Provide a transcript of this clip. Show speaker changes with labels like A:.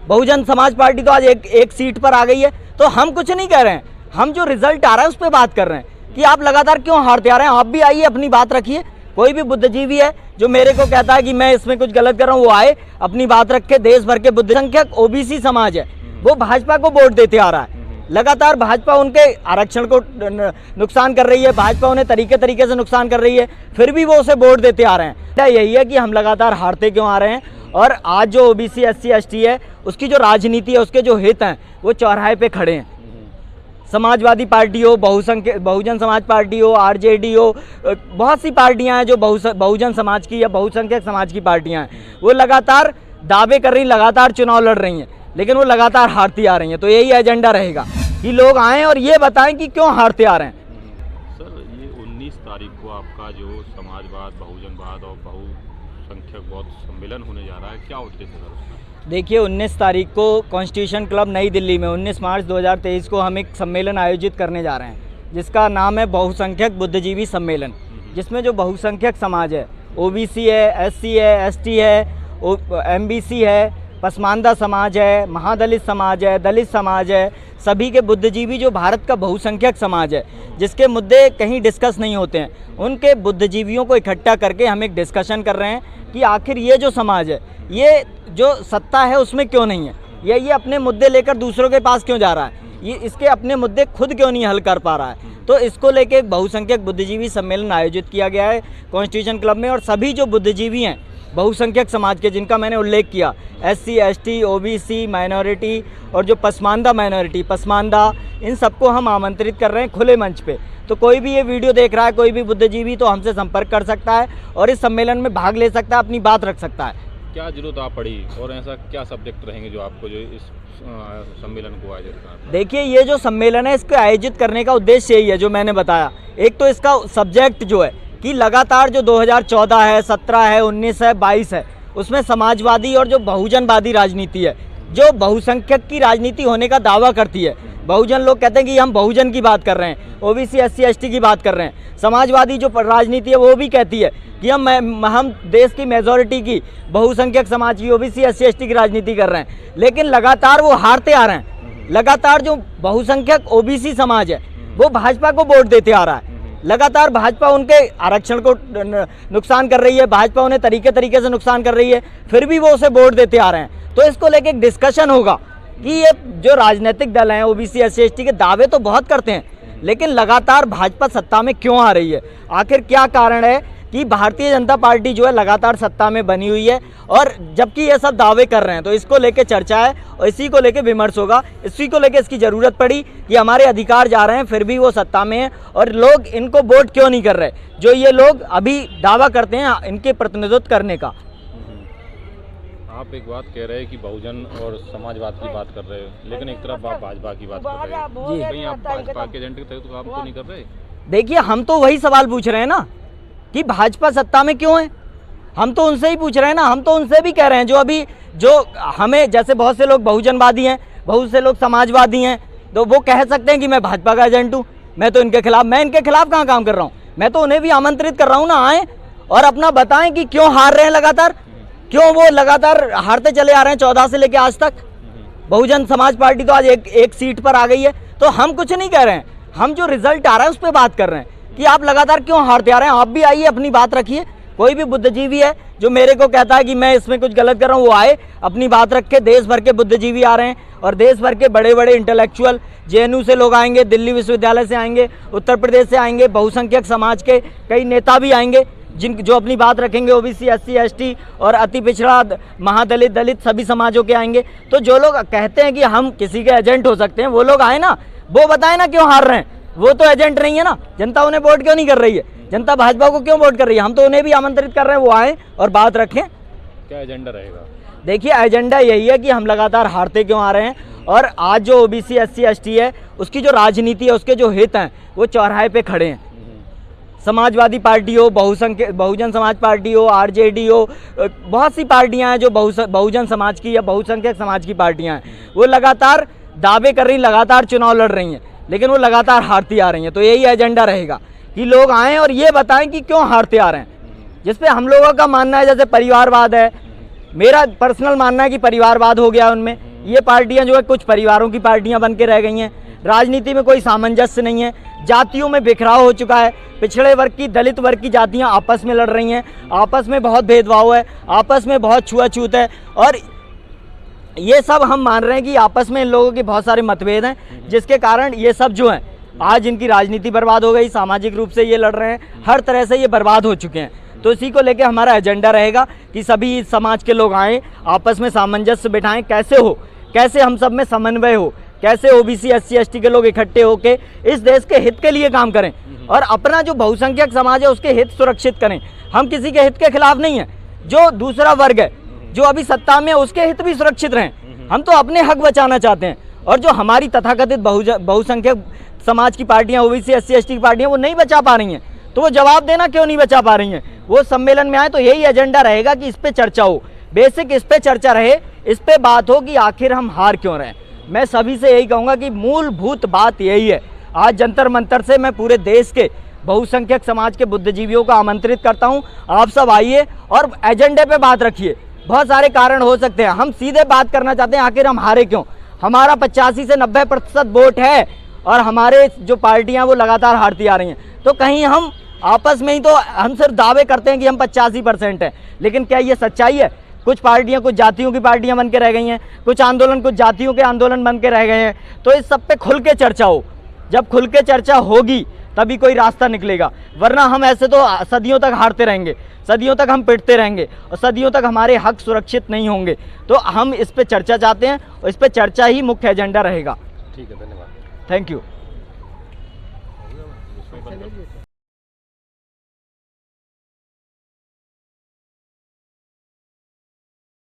A: Bahujan Samaj party तो आज एक सीट पर आ गई है। तो हम कुछ नहीं कह रहे हैं, हम जो रिजल्ट आ रहा है उस पर बात कर रहे हैं कि आप लगातार क्यों हारते आ रहे हैं। आप भी आइए, अपनी बात रखिए। कोई भी बुद्धिजीवी है जो मेरे को कहता है कि मैं इसमें कुछ गलत कर रहा हूँ, वो आए, अपनी बात रखे। देश भर के बुद्ध संख्यक ओबीसी समाज है, वो भाजपा को वोट देते आ रहा है। लगातार भाजपा उनके आरक्षण को नुकसान कर रही है, भाजपा उन्हें तरीके से नुकसान कर रही है, फिर भी वो उसे वोट देते आ रहे हैं। यही है कि हम लगातार हारते क्यों आ रहे हैं। और आज जो ओबीसी SC ST है, उसकी जो राजनीति है, उसके जो हित हैं, वो चौराहे पे खड़े हैं। समाजवादी पार्टी हो, बहुजन समाज पार्टी हो, RJD हो, बहुत सी पार्टियां हैं जो बहुजन समाज की या बहुसंख्यक समाज की पार्टियां हैं, वो लगातार दावे कर रही, लगातार चुनाव लड़ रही हैं, लेकिन वो लगातार हारती आ रही हैं। तो यही एजेंडा रहेगा कि लोग आएँ और ये बताएं कि क्यों हारते आ रहे हैं।
B: सर, ये 19 तारीख को आपका जो समाजवाद, बहुजनवाद और बहुसंख्यक बौद्ध सम्मेलन होने जा रहा है, क्या उद्देश्य है सर? देखिए,
A: 19 तारीख को कॉन्स्टिट्यूशन क्लब नई दिल्ली में 19 मार्च 2023 को हम एक सम्मेलन आयोजित करने जा रहे हैं, जिसका नाम है बहुसंख्यक बुद्धिजीवी सम्मेलन, जिसमें जो बहुसंख्यक समाज है, OBC है, SC है, ST है, MBC है, पसमानदा समाज है, महादलित समाज है, दलित समाज है, सभी के बुद्धिजीवी जो भारत का बहुसंख्यक समाज है, जिसके मुद्दे कहीं डिस्कस नहीं होते हैं, उनके बुद्धिजीवियों को इकट्ठा करके हम एक डिस्कशन कर रहे हैं कि आखिर ये जो समाज है, ये जो सत्ता है उसमें क्यों नहीं है, या ये अपने मुद्दे लेकर दूसरों के पास क्यों जा रहा है, ये इसके अपने मुद्दे खुद क्यों नहीं हल कर पा रहा है। तो इसको लेके बहुसंख्यक बुद्धिजीवी सम्मेलन आयोजित किया गया है कॉन्स्टिट्यूशन क्लब में। और सभी जो बुद्धिजीवी हैं बहुसंख्यक समाज के, जिनका मैंने उल्लेख किया, SC ST OBC माइनॉरिटी और जो पसमानदा माइनॉरिटी, पसमानदा, इन सबको हम आमंत्रित कर रहे हैं खुले मंच पे। तो कोई भी ये वीडियो देख रहा है, कोई भी बुद्धिजीवी, तो हमसे संपर्क कर सकता है और इस सम्मेलन में भाग ले सकता है, अपनी बात रख सकता है।
B: क्या जरूरत आप पड़ी और ऐसा क्या सब्जेक्ट रहेंगे जो आपको जो इस सम्मेलन को आयोजित करना?
A: देखिए, ये जो सम्मेलन है, इसको आयोजित करने का उद्देश्य यही है जो मैंने बताया। एक तो इसका सब्जेक्ट जो है कि लगातार जो 2014 है, 17 है, 19 है, 22 है, उसमें समाजवादी और जो बहुजनवादी राजनीति है, जो बहुसंख्यक की राजनीति होने का दावा करती है। बहुजन लोग कहते हैं कि हम बहुजन की बात कर रहे हैं, OBC SC ST की बात कर रहे हैं। समाजवादी जो राजनीति है वो भी कहती है कि हम देश की मेजॉरिटी की बहुसंख्यक समाज की, OBC SC ST की राजनीति कर रहे हैं, लेकिन लगातार वो हारते आ रहे हैं। लगातार जो बहुसंख्यक OBC समाज है, वो भाजपा को वोट देते आ रहा है। लगातार भाजपा उनके आरक्षण को नुकसान कर रही है, भाजपा उन्हें तरीके से नुकसान कर रही है, फिर भी वो उसे वोट देते आ रहे हैं। तो इसको लेके एक डिस्कशन होगा कि ये जो राजनीतिक दल हैं, OBC SC ST के दावे तो बहुत करते हैं, लेकिन लगातार भाजपा सत्ता में क्यों आ रही है, आखिर क्या कारण है कि भारतीय जनता पार्टी जो है लगातार सत्ता में बनी हुई है, और जबकि ये सब दावे कर रहे हैं। तो इसको लेके चर्चा है और इसी को लेके विमर्श होगा। इसी को लेके इसकी ज़रूरत पड़ी कि हमारे अधिकार जा रहे हैं, फिर भी वो सत्ता में है, और लोग इनको वोट क्यों नहीं कर रहे, जो ये लोग अभी दावा करते हैं इनके प्रतिनिधित्व करने का।
B: आप एक बात कह रहे हैं कि बहुजन और समाजवाद की बात कर रहे हो, लेकिन एक तरफ आप भाजपा की बात कर रहे हो, कहीं आप भाजपा के एजेंडे के तहत काम तो नहीं कर रहे?
A: देखिए, हम तो वही सवाल पूछ रहे हैं ना कि भाजपा सत्ता में क्यों है। हम तो उनसे ही पूछ रहे हैं ना, हम तो उनसे भी कह रहे हैं जो हमें, जैसे बहुत से लोग बहुजनवादी हैं, बहुत से लोग समाजवादी हैं, तो वो कह सकते हैं कि मैं भाजपा का एजेंट हूँ, मैं तो इनके खिलाफ, मैं इनके खिलाफ कहाँ काम कर रहा हूँ। मैं तो उन्हें भी आमंत्रित कर रहा हूँ ना, आएँ और अपना बताएं कि क्यों हार रहे हैं लगातार, क्यों वो लगातार हारते चले आ रहे हैं 14 से लेकर आज तक। बहुजन समाज पार्टी तो आज एक सीट पर आ गई है। तो हम कुछ नहीं कह रहे हैं, हम जो रिजल्ट आ रहा है उस पर बात कर रहे हैं कि आप लगातार क्यों हारते आ रहे हैं। आप भी आइए, अपनी बात रखिए। कोई भी बुद्धिजीवी है जो मेरे को कहता है कि मैं इसमें कुछ गलत कर रहा हूँ, वो आए, अपनी बात रखे। देश भर के बुद्धिजीवी आ रहे हैं और देश भर के बड़े बड़े इंटेलेक्चुअल, JNU से लोग आएंगे, दिल्ली विश्वविद्यालय से आएंगे, उत्तर प्रदेश से आएंगे, बहुसंख्यक समाज के कई नेता भी आएंगे जो अपनी बात रखेंगे, OBC SC ST और अति पिछड़ा, महादलित, दलित, सभी समाजों के आएंगे। तो जो लोग कहते हैं कि हम किसी के एजेंट हो सकते हैं, वो लोग आए ना, वो बताएं ना क्यों हार रहे हैं। वो तो एजेंट नहीं है ना, जनता उन्हें वोट क्यों नहीं कर रही है, जनता भाजपा को क्यों वोट कर रही है। हम तो उन्हें भी आमंत्रित कर रहे हैं, वो आएँ और बात रखें।
B: क्या एजेंडा रहेगा?
A: देखिए, एजेंडा यही है कि हम लगातार हारते क्यों आ रहे हैं, और आज जो OBC SC ST है, उसकी जो राजनीति है, उसके जो हित हैं, वो चौराहे पे खड़े हैं। समाजवादी पार्टी हो, बहुजन समाज पार्टी हो, RJD हो, बहुत सी पार्टियां हैं जो बहुजन समाज की या बहुसंख्यक समाज की पार्टियां हैं, वो लगातार दावे कर रही, लगातार चुनाव लड़ रही हैं, लेकिन वो लगातार हारती आ रही हैं। तो यही एजेंडा रहेगा कि लोग आएँ और ये बताएं कि क्यों हारते आ रहे हैं। जिसपे हम लोगों का मानना है, जैसे परिवारवाद है, मेरा पर्सनल मानना है कि परिवारवाद हो गया उनमें, ये पार्टियां जो है कुछ परिवारों की पार्टियां बन के रह गई हैं। राजनीति में कोई सामंजस्य नहीं है, जातियों में बिखराव हो चुका है, पिछड़े वर्ग की, दलित वर्ग की जातियां आपस में लड़ रही हैं, आपस में बहुत भेदभाव है, आपस में बहुत छुआछूत है, और ये सब हम मान रहे हैं कि आपस में इन लोगों के बहुत सारे मतभेद हैं, जिसके कारण ये सब जो हैं आज इनकी राजनीति बर्बाद हो गई, सामाजिक रूप से ये लड़ रहे हैं, हर तरह से ये बर्बाद हो चुके हैं। तो इसी को लेकर हमारा एजेंडा रहेगा कि सभी समाज के लोग आएँ, आपस में सामंजस्य बिठाएं, कैसे हम सब में समन्वय हो, कैसे ओबीसी SC ST के लोग इकट्ठे होकर इस देश के हित के लिए काम करें और अपना जो बहुसंख्यक समाज है उसके हित सुरक्षित करें। हम किसी के हित के खिलाफ नहीं है, जो दूसरा वर्ग है जो अभी सत्ता में है उसके हित भी सुरक्षित रहें, हम तो अपने हक बचाना चाहते हैं। और जो हमारी तथाकथित बहुसंख्यक समाज की पार्टियां, ओबीसी SC ST की पार्टियां वो नहीं बचा पा रही हैं, तो वो जवाब देना क्यों नहीं बचा पा रही हैं। वो सम्मेलन में आए तो यही एजेंडा रहेगा कि इस पे चर्चा हो, बेसिक इस पे चर्चा रहे, इस पे बात हो कि आखिर हम हार क्यों रहे हैं। मैं सभी से यही कहूँगा कि मूलभूत बात यही है। आज जंतर मंतर से मैं पूरे देश के बहुसंख्यक समाज के बुद्धिजीवियों को आमंत्रित करता हूँ, आप सब आइए और एजेंडे पे बात रखिए। बहुत सारे कारण हो सकते हैं, हम सीधे बात करना चाहते हैं आखिर हम हारे क्यों। हमारा 85 से 90% वोट है और हमारे जो पार्टियां वो लगातार हारती आ रही हैं, तो कहीं हम आपस में ही तो हम सिर्फ दावे करते हैं कि हम 85% हैं, लेकिन क्या ये सच्चाई है। कुछ पार्टियां कुछ जातियों की पार्टियां बन के रह गई हैं, कुछ आंदोलन कुछ जातियों के आंदोलन बन के रह गए हैं। तो इस सब पे खुल के चर्चा हो, जब खुल के चर्चा होगी तभी कोई रास्ता निकलेगा, वरना हम ऐसे तो सदियों तक हारते रहेंगे, सदियों तक हम पिटते रहेंगे और सदियों तक हमारे हक सुरक्षित नहीं होंगे। तो हम इस पे चर्चा चाहते हैं और इस पे चर्चा ही मुख्य एजेंडा रहेगा।
B: ठीक है, धन्यवाद,
A: थैंक यू।